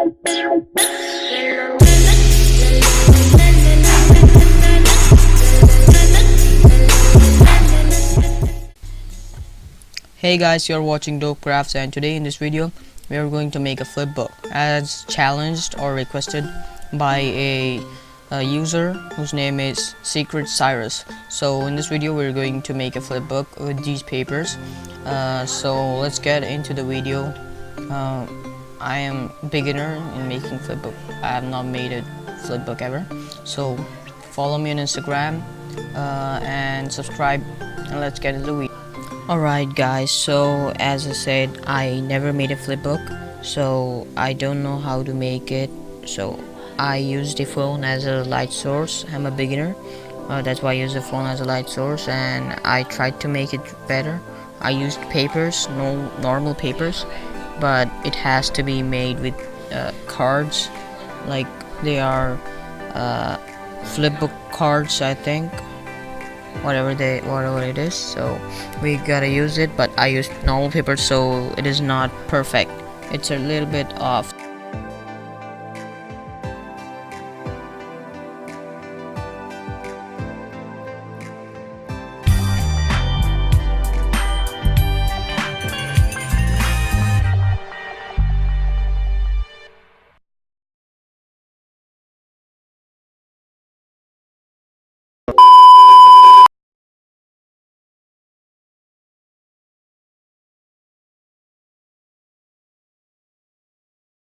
Hey guys, you're watching Dope Crafts, and today in this video we are going to make a flip book as challenged or requested by a user whose name is Secret Cyrus. So in this video we're going to make a flip book with these papers. So let's get into the video. I am beginner in making flip book. I have not made a flip book ever. So follow me on Instagram and subscribe, and let's get into the video. Alright guys, so as I said, I never made a flip book, so I don't know how to make it. So I use the phone as a light source. I'm a beginner, that's why I use the phone as a light source, and I tried to make it better. I used papers, normal papers, but it has to be made with cards, like they are flip book cards, I think. Whatever it is, so we gotta use it, but I used normal paper, so it is not perfect. It's a little bit off,